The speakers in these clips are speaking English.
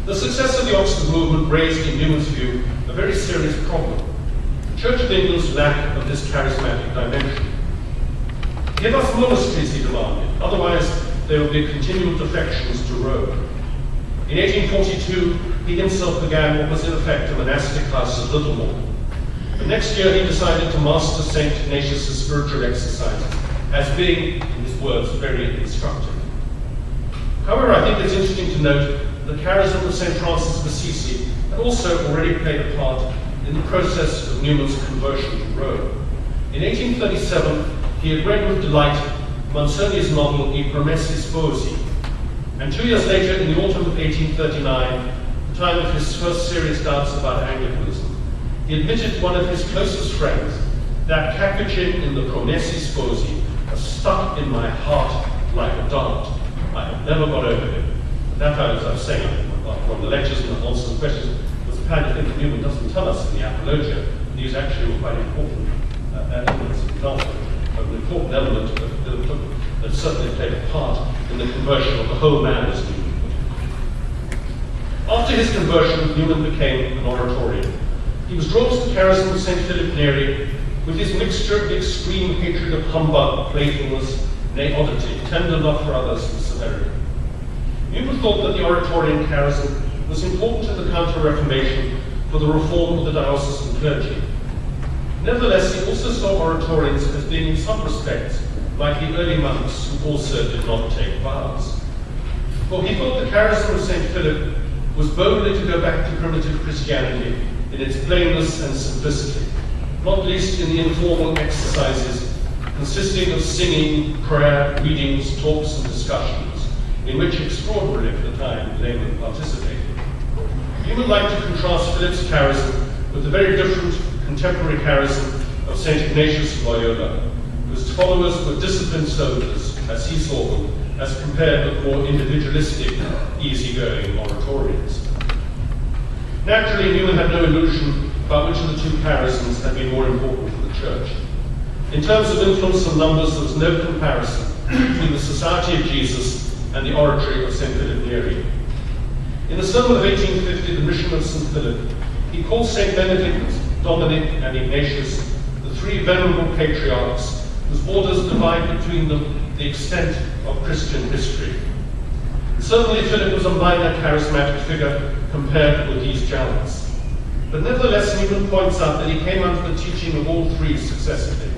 The success of the Oxford movement raised, in Newman's view, a very serious problem: the Church of England's lack of this charismatic dimension. Give us monasteries, he demanded, otherwise there will be continual defections to Rome. In 1842, he himself began what was in effect a monastic house at Littlemore. The next year he decided to master St. Ignatius' spiritual exercises as being, in his words, very instructive. However, I think it's interesting to note that the charism of St. Francis of Assisi had also already played a part in the process of Newman's conversion to Rome. In 1837, he had read with delight Manzoni's novel I Promessi Sposi, and 2 years later, in the autumn of 1839, the time of his first serious doubts about Anglicanism, he admitted to one of his closest friends that Capuchin in the Promessi Sposi has stuck in my heart like a dart. I have never got over him. And that, as I was saying from the lectures and the answers and questions, was the kind of thing that Newman doesn't tell us in the Apologia. These actually were quite important elements of example. An important element that certainly played a part in the conversion of the whole man, as Newman put it. After his conversion, Newman became an oratorian. He was drawn to the charism of St. Philip Neri with his mixture of the extreme hatred of humbug, playfulness, nay oddity, tender love for others, and severity. Newman thought that the oratorian charism was important in the Counter-Reformation for the reform of the diocesan clergy. Nevertheless, he also saw oratorians as being, in some respects, like the early monks who also did not take vows. For he thought the charism of St. Philip was boldly to go back to primitive Christianity in its plainness and simplicity, not least in the informal exercises consisting of singing, prayer, readings, talks, and discussions, in which extraordinarily for the time laymen participated. Newman liked to contrast Philip's charism with the very different contemporary charism of St. Ignatius of Loyola, whose followers were disciplined soldiers, as he saw them, as compared with more individualistic, easygoing oratorians. Naturally, Newman had no illusion about which of the two charisms had been more important for the Church. In terms of influence and numbers, there was no comparison between the Society of Jesus and the oratory of St. Philip Neri. In the sermon of 1850, The Mission of St. Philip, he called St. Benedict, Dominic, and Ignatius the three venerable patriarchs whose borders divide between them the extent of Christian history. Certainly Philip was a minor charismatic figure compared with these giants. But nevertheless, Newman points out that he came under the teaching of all three successively.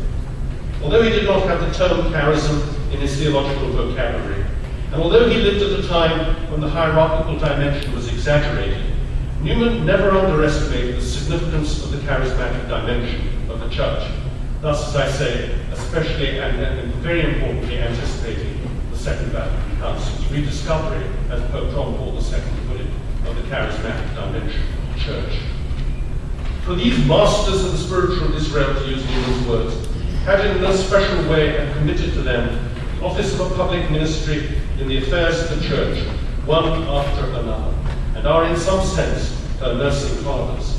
Although he did not have the term charism in his theological vocabulary, and although he lived at a time when the hierarchical dimension was exaggerated, Newman never underestimated the significance of the charismatic dimension of the Church. Thus, as I say, especially and very importantly anticipating the Second Vatican Council's rediscovery, as Pope John Paul II put it, of the charismatic dimension of the Church. For these masters of the spiritual Israel, to use Newman's words, had in no special way and committed to them the office of a public ministry in the affairs of the Church, one after another, and are in some sense her nursing fathers.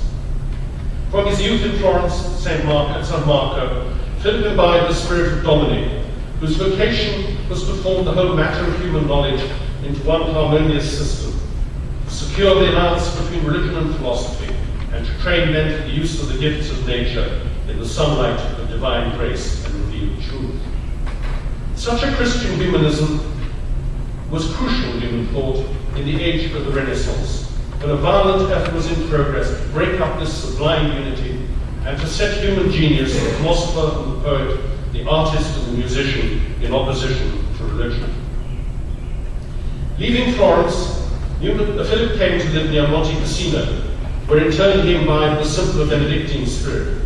From his youth in Florence, San Marco, Philip imbibed the spirit of Dominic, whose vocation was to form the whole matter of human knowledge into one harmonious system, to secure the alliance between religion and philosophy, and to train men for the use of the gifts of nature in the sunlight of divine grace and revealed truth. Such a Christian humanism was crucial, Newman thought, in the age of the Renaissance, when a violent effort was in progress to break up this sublime unity and to set human genius, the philosopher and the poet, the artist and the musician, in opposition to religion. Leaving Florence, Philip came to live near Monte Cassino, where in turn he imbibed the simpler Benedictine spirit.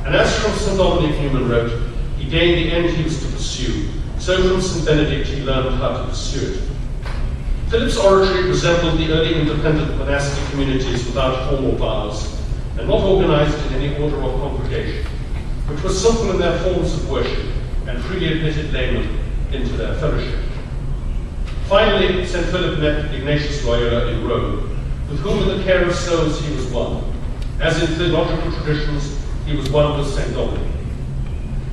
And as from St. Dominic, Newman wrote, he gained the end he was to pursue, so from St. Benedict he learned how to pursue it. Philip's oratory resembled the early independent monastic communities without formal vows, and not organized in any order or congregation, which was simple in their forms of worship and freely admitted laymen into their fellowship. Finally, St. Philip met Ignatius Loyola in Rome, with whom in the care of souls he was one. As in theological traditions, he was one with St. Dominic.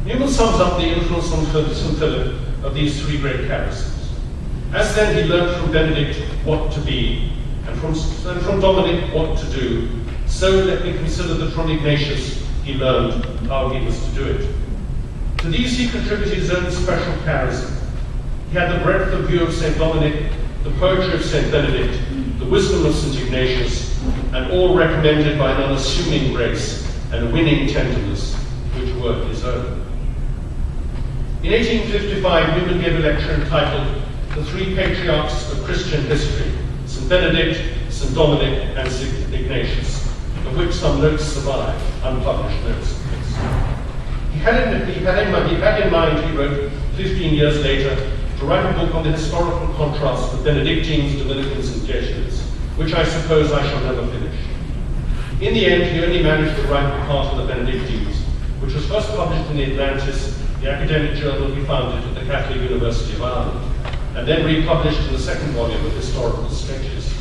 Newman sums up the influence on St. Philip of these three great charisms. As then he learned from Benedict what to be, and and from Dominic what to do, so let me consider that from Ignatius he learned how he was to do it. To these he contributed his own special charism. He had the breadth of view of St. Dominic, the poetry of St. Benedict, the wisdom of St. Ignatius, and all recommended by an unassuming grace and a winning tenderness, which were his own. In 1855, Newman gave a lecture entitled The Three Patriarchs of Christian History, St. Benedict, St. Dominic, and St. Ignatius, of which some notes survive, unpublished notes. He had in mind, he wrote 15 years later, to write a book on the historical contrast of Benedictines, Dominicans, and Jesuits, which I suppose I shall never finish. In the end, he only managed to write the part on the Benedictines, which was first published in the Atlantis, the academic journal he founded at the Catholic University of Ireland, and then republished in the second volume of Historical Sketches.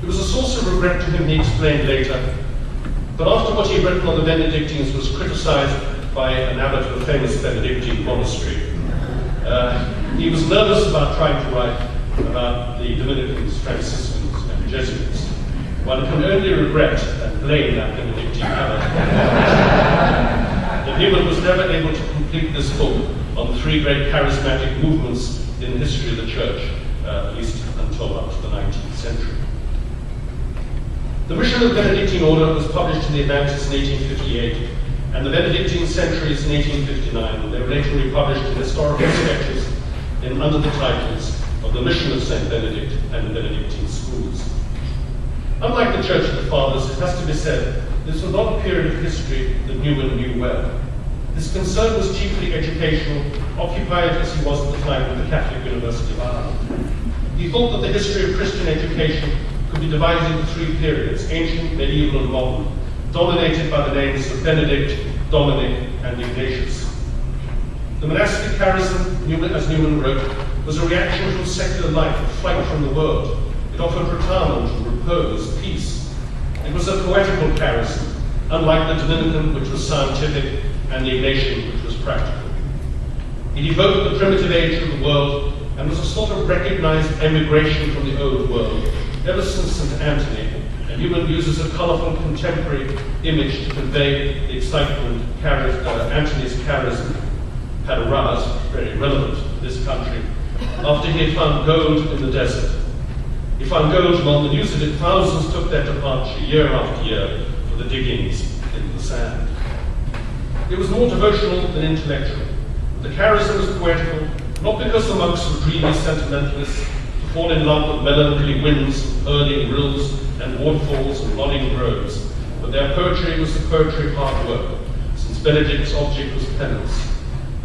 It was a source of regret to him, he explained later, but after what he had written on the Benedictines was criticized by an abbot of a famous Benedictine monastery, he was nervous about trying to write about the Dominicans, Franciscans, and Jesuits. One can only regret and blame that Benedictine abbot that Newman was never able to complete this book on the three great charismatic movements in the history of the Church, at least until up to the 19th century. The Mission of the Benedictine Order was published in the Atlantis in 1858, and the Benedictine Centuries in 1859. They were later republished in Historical Sketches under the titles of The Mission of St. Benedict and the Benedictine Schools. Unlike the Church of the Fathers, it has to be said, this was not a period of history that Newman knew well. His concern was chiefly educational, occupied as he was at the time with the Catholic University of Ireland. He thought that the history of Christian education could be divided into three periods, ancient, medieval, and modern, dominated by the names of Benedict, Dominic, and Ignatius. The monastic charism, as Newman wrote, was a reaction from secular life, a flight from the world. It offered retirement, repose, peace. It was a poetical charism, unlike the Dominican, which was scientific, and the Ignatian, which was practical. It evoked the primitive age of the world and was a sort of recognized emigration from the old world, ever since St. Anthony, and Newman uses a colorful contemporary image to convey the excitement Anthony's charism had aroused, very relevant to this country, after he had found gold in the desert. He found gold, and on the news of it, thousands took their departure year after year for the diggings in the sand. It was more devotional than intellectual. The charism was poetical, not because the monks were dreamy sentimentalists to fall in love with melancholy winds, hurling rills, and waterfalls and nodding groves, but their poetry was the poetry of hard work, since Benedict's object was penance.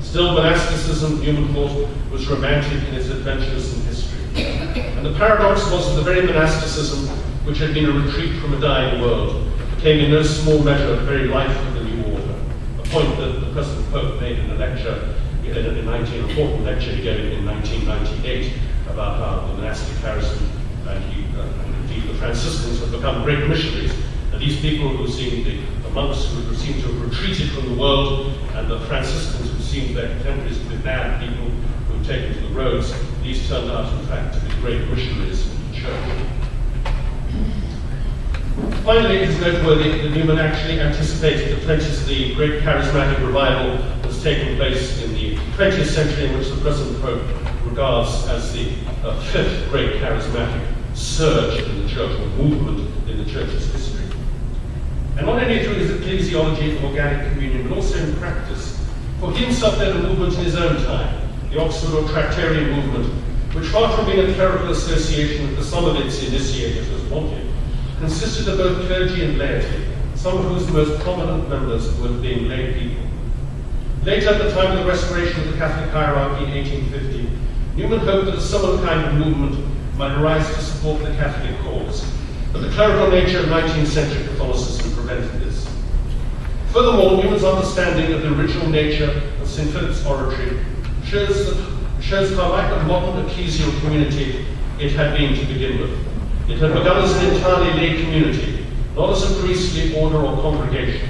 Still, monasticism, Newman thought, was romantic in its adventures in history. And the paradox was that the very monasticism, which had been a retreat from a dying world, became in no small measure the very life of the new order, a point that the present Pope made in a lecture, an important lecture he gave in 1998, about how the monastic charism and indeed the Franciscans have become great missionaries. And these people who seemed, the monks who seemed to have retreated from the world, and the Franciscans who seemed their contemporaries to be bad people who had taken to the roads, these turned out in fact to be great missionaries in the Church. Finally, it is noteworthy that Newman actually anticipated the great charismatic revival that's taken place in the 20th century, in which the present Pope regards as the fifth great charismatic surge in the Church, or movement in the Church's history. And not only through his ecclesiology of organic communion, but also in practice. For he himself led a movement in his own time, the Oxford or Tractarian movement, which, far from being a clerical association that the some of its initiators wanted, consisted of both clergy and laity, some of whose most prominent members were being lay people. Later, at the time of the restoration of the Catholic hierarchy in 1850, Newman hoped that a similar kind of movement might arise to support the Catholic cause, but the clerical nature of 19th century Catholicism prevented this. Furthermore, Newman's understanding of the original nature of St. Philip's oratory shows how like a modern ecclesial community it had been to begin with. It had begun as an entirely lay community, not as a priestly order or congregation.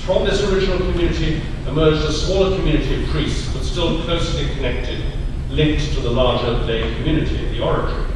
From this original community emerged a smaller community of priests, but still closely connected, linked to the larger lay community, the oratory.